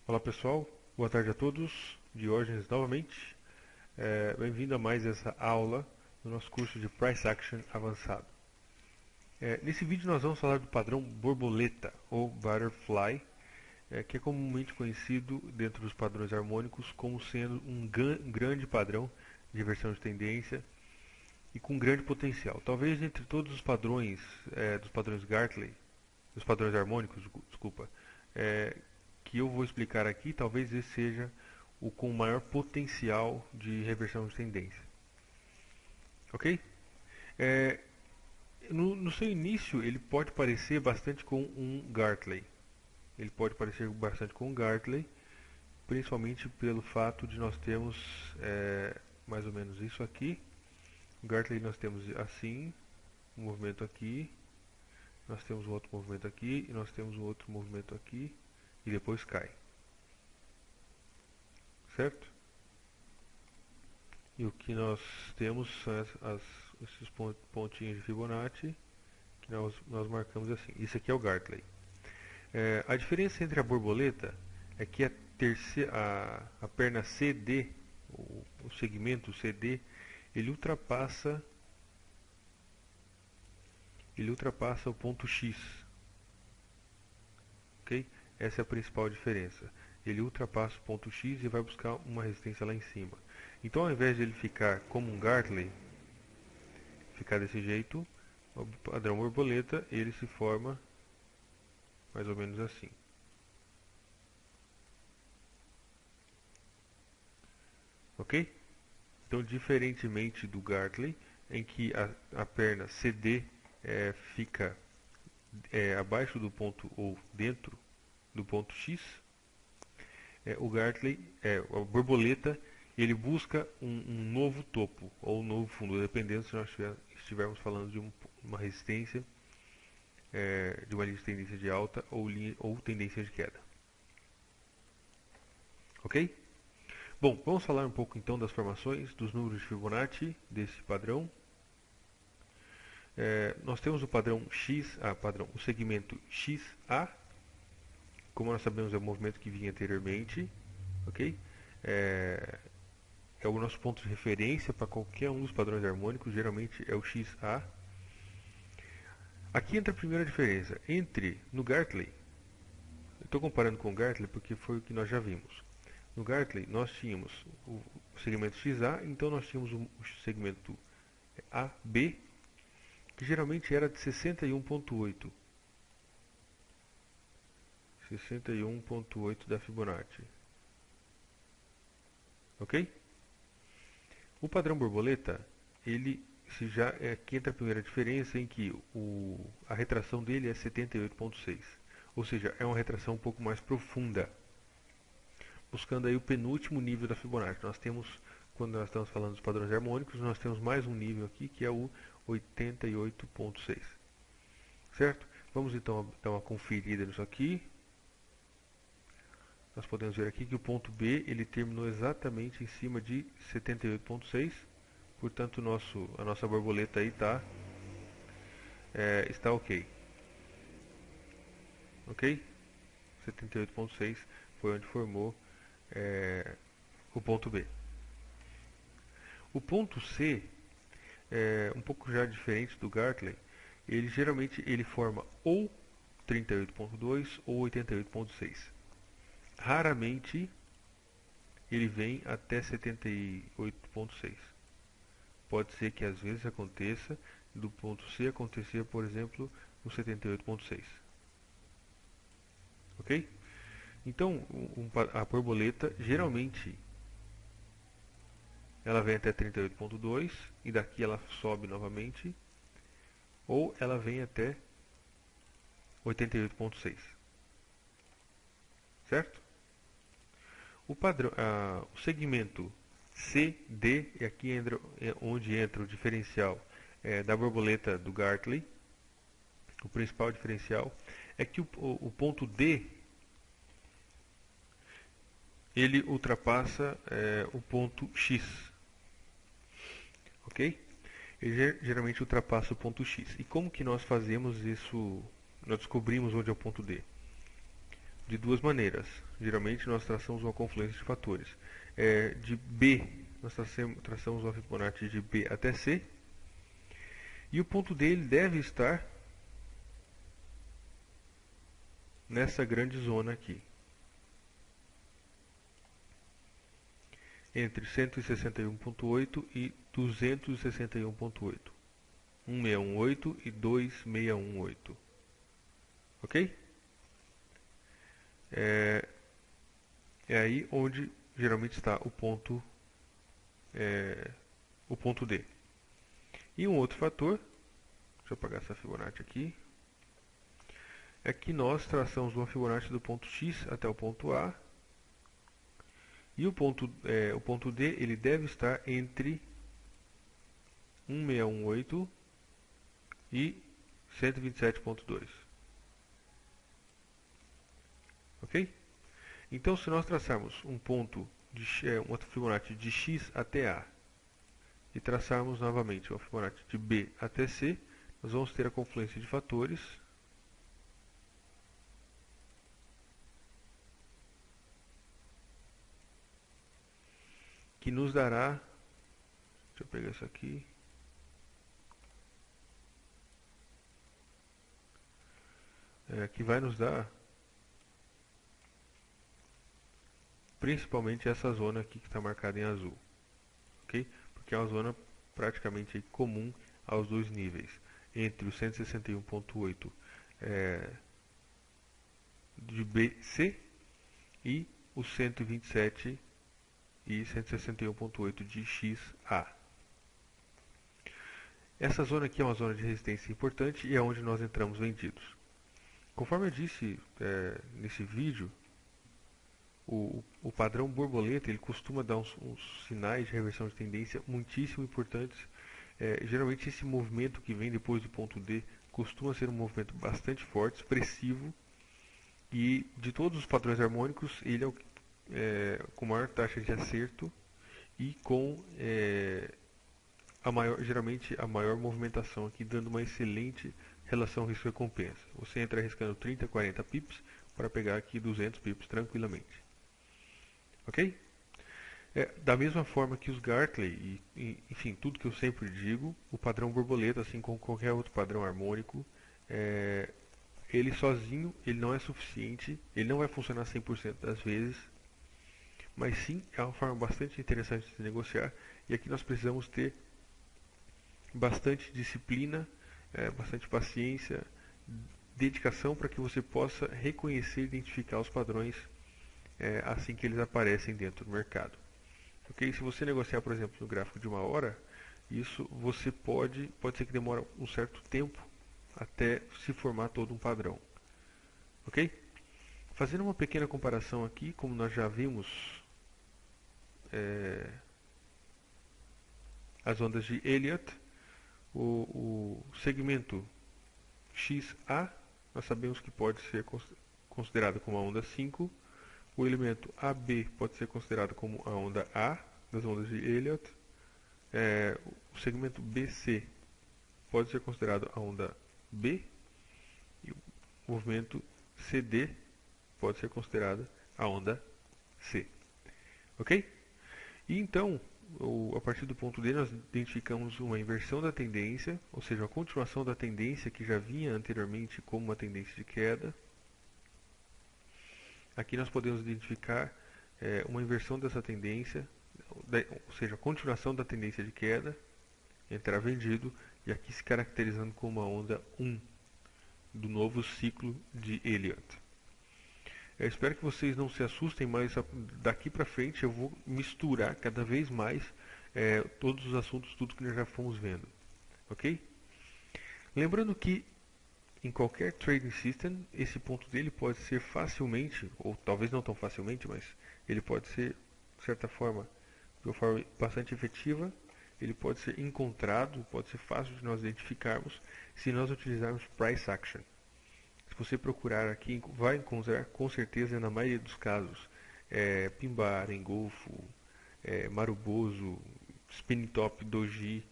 Olá pessoal, boa tarde a todos, Diógenes novamente. Bem-vindo a mais essa aula do nosso curso de Price Action avançado. Nesse vídeo nós vamos falar do padrão borboleta ou butterfly, que é comumente conhecido dentro dos padrões harmônicos como sendo um grande padrão de inversão de tendência e com grande potencial. Talvez entre todos os padrões dos padrões Gartley, dos padrões harmônicos, desculpa, é, que eu vou explicar aqui, talvez esse seja o com maior potencial de reversão de tendência. Ok? É, no seu início, ele pode parecer bastante com um Gartley. Ele pode parecer bastante com um Gartley, principalmente pelo fato de nós termos mais ou menos isso aqui. O Gartley nós temos assim, um movimento aqui, nós temos um outro movimento aqui, e nós temos um outro movimento aqui, e depois cai. Certo? E o que nós temos são esses pontinhos de Fibonacci que nós marcamos assim. Isso aqui é o Gartley. A diferença entre a borboleta é que a perna CD, o segmento CD, ele ultrapassa o ponto X. Ok? Essa é a principal diferença. Ele ultrapassa o ponto X e vai buscar uma resistência lá em cima. Então, ao invés de ele ficar como um Gartley, ficar desse jeito, o padrão borboleta ele se forma mais ou menos assim. Ok? Então, diferentemente do Gartley, em que a perna CD fica abaixo do ponto ou dentro do ponto X, o Gartley, a borboleta, ele busca um novo topo ou um novo fundo, dependendo se nós estivermos falando de uma resistência, de uma linha de tendência de alta ou tendência de queda. Ok? Bom, vamos falar um pouco então das formações, dos números de Fibonacci desse padrão. Nós temos o padrão o segmento XA, como nós sabemos é o movimento que vinha anteriormente, ok? É o nosso ponto de referência para qualquer um dos padrões harmônicos, geralmente é o XA. Aqui entra a primeira diferença no Gartley. Estou comparando com o Gartley porque foi o que nós já vimos. No Gartley nós tínhamos o segmento XA, então nós tínhamos o segmento AB, que geralmente era de 61.8. 61.8 da Fibonacci. Ok? O padrão borboleta, ele aqui entra a primeira diferença em que a retração dele é 78.6. Ou seja, é uma retração um pouco mais profunda, buscando aí o penúltimo nível da Fibonacci. Nós temos, quando nós estamos falando dos padrões harmônicos, nós temos mais um nível aqui que é o 88.6. Certo? Vamos então dar uma conferida nisso aqui. Nós podemos ver aqui que o ponto B ele terminou exatamente em cima de 78.6. Portanto, a nossa borboleta aí está ok. Ok? 78.6 foi onde formou o ponto B. O ponto C é um pouco já diferente do Gartley. Ele geralmente ele forma ou 38.2 ou 88.6. Raramente ele vem até 78.6. Pode ser que às vezes aconteça do ponto C acontecer, por exemplo, no 78.6. Ok? Então, a borboleta geralmente ela vem até 38.2 e daqui ela sobe novamente, ou ela vem até 88.6. Certo? O segmento CD, e aqui onde entra o diferencial da borboleta do Gartley, o principal diferencial é que o ponto D ele ultrapassa o ponto X, ok? Ele geralmente ultrapassa o ponto X. E como que nós fazemos isso? Nós descobrimos onde é o ponto D. de duas maneiras. Geralmente nós traçamos uma confluência de fatores. De B, nós traçamos uma Fibonacci de B até C. E o ponto D ele deve estar nessa grande zona aqui. Entre 161.8 e 261.8. 1618 e 2618. Ok? É aí onde geralmente está o ponto D. E um outro fator, deixa eu apagar essa Fibonacci aqui, é que nós traçamos uma Fibonacci do ponto X até o ponto A, e o ponto D ele deve estar entre 1618 e 127.2. Ok? Então, se nós traçarmos um ponto uma Fibonacci de X até A e traçarmos novamente uma Fibonacci de B até C, nós vamos ter a confluência de fatores que nos dará, deixa eu pegar isso aqui, que vai nos dar principalmente essa zona aqui que está marcada em azul, ok? Porque é uma zona praticamente comum aos dois níveis, entre o 161.8 de BC e o 127 e 161.8 de XA. Essa zona aqui é uma zona de resistência importante e é onde nós entramos vendidos. Conforme eu disse nesse vídeo, o padrão borboleta ele costuma dar uns sinais de reversão de tendência muitíssimo importantes. Geralmente esse movimento que vem depois do ponto D costuma ser um movimento bastante forte, expressivo, e de todos os padrões harmônicos ele é com maior taxa de acerto e com geralmente a maior movimentação aqui, dando uma excelente relação risco-recompensa. Você entra arriscando 30, 40 pips para pegar aqui 200 pips tranquilamente. Ok? Da mesma forma que os Gartley, enfim, tudo que eu sempre digo, o padrão borboleta, assim como qualquer outro padrão harmônico, ele sozinho ele não é suficiente, ele não vai funcionar 100% das vezes, mas sim é uma forma bastante interessante de negociar, e aqui nós precisamos ter bastante disciplina, bastante paciência, dedicação para que você possa reconhecer e identificar os padrões assim que eles aparecem dentro do mercado. Ok? Se você negociar, por exemplo, no gráfico de uma hora, isso você pode ser que demore um certo tempo até se formar todo um padrão. Ok? Fazendo uma pequena comparação aqui, como nós já vimos as ondas de Elliott, o segmento XA, nós sabemos que pode ser considerado como a onda 5, o elemento AB pode ser considerado como a onda A, das ondas de Elliott, o segmento BC pode ser considerado a onda B, e o movimento CD pode ser considerado a onda C. Ok? E então, a partir do ponto D, nós identificamos uma inversão da tendência, ou seja, a continuação da tendência que já vinha anteriormente como uma tendência de queda. Aqui nós podemos identificar uma inversão dessa tendência, ou seja, a continuação da tendência de queda, entrar vendido, e aqui se caracterizando como uma onda 1 do novo ciclo de Elliott. Eu espero que vocês não se assustem, mas daqui para frente eu vou misturar cada vez mais todos os assuntos, tudo que nós já fomos vendo. Ok? Lembrando que em qualquer trading system, esse ponto dele pode ser facilmente, ou talvez não tão facilmente, mas ele pode ser, de certa forma, de uma forma bastante efetiva, ele pode ser encontrado, pode ser fácil de nós identificarmos se nós utilizarmos price action. Se você procurar aqui, vai encontrar com certeza, na maioria dos casos, Pimbar, Engolfo, Maruboso, Spinning Top, Doji,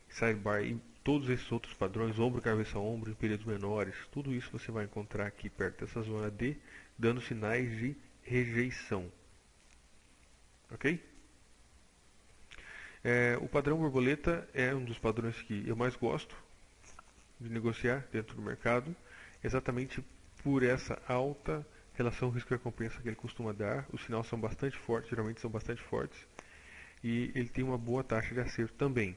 Sidebar e todos esses outros padrões, ombro, cabeça, ombro, em períodos menores, tudo isso você vai encontrar aqui perto dessa zona D, dando sinais de rejeição. Ok? O padrão borboleta é um dos padrões que eu mais gosto de negociar dentro do mercado, exatamente por essa alta relação risco-recompensa que ele costuma dar. Os sinais são bastante fortes, geralmente são bastante fortes, e ele tem uma boa taxa de acerto também.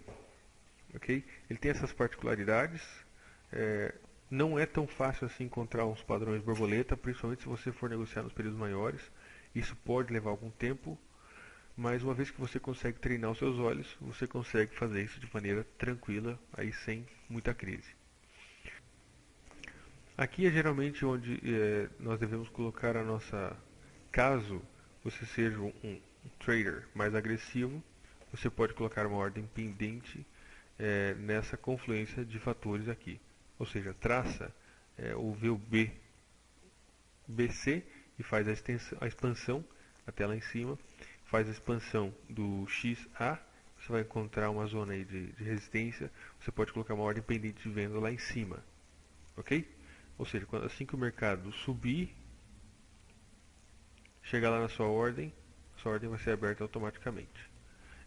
Okay? Ele tem essas particularidades. Não é tão fácil assim encontrar uns padrões borboleta, principalmente se você for negociar nos períodos maiores. Isso pode levar algum tempo, mas uma vez que você consegue treinar os seus olhos, você consegue fazer isso de maneira tranquila, aí sem muita crise. Aqui é geralmente onde nós devemos colocar a nossa... Caso você seja um trader mais agressivo, você pode colocar uma ordem pendente nessa confluência de fatores aqui. Ou seja, traça o VB BC e faz a expansão até lá em cima, faz a expansão do XA, você vai encontrar uma zona aí de resistência, você pode colocar uma ordem pendente de venda lá em cima, ok? Ou seja, assim que o mercado subir, chegar lá na sua ordem vai ser aberta automaticamente.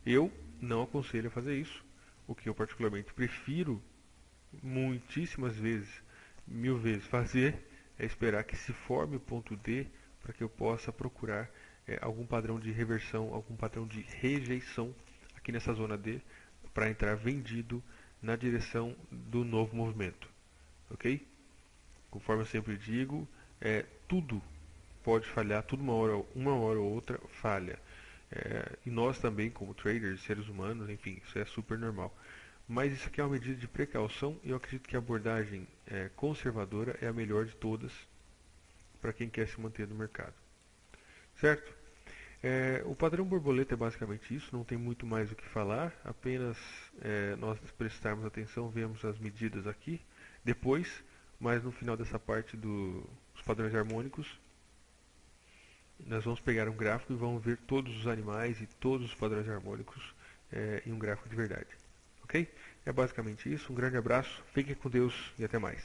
Eu não aconselho a fazer isso. O que eu particularmente prefiro muitíssimas vezes, 1000 vezes fazer, é esperar que se forme o ponto D para que eu possa procurar algum padrão de reversão, algum padrão de rejeição aqui nessa zona D para entrar vendido na direção do novo movimento. Ok? Conforme eu sempre digo, tudo pode falhar, tudo uma hora ou outra falha. E nós também, como traders, seres humanos, enfim, isso é super normal. Mas isso aqui é uma medida de precaução e eu acredito que a abordagem conservadora é a melhor de todas para quem quer se manter no mercado. Certo? O padrão borboleta é basicamente isso, não tem muito mais o que falar, apenas nós prestarmos atenção, vemos as medidas aqui, depois, mas no final dessa parte dos padrões harmônicos, nós vamos pegar um gráfico e vamos ver todos os animais e todos os padrões harmônicos em um gráfico de verdade. Ok? É basicamente isso. Um grande abraço, fiquem com Deus e até mais.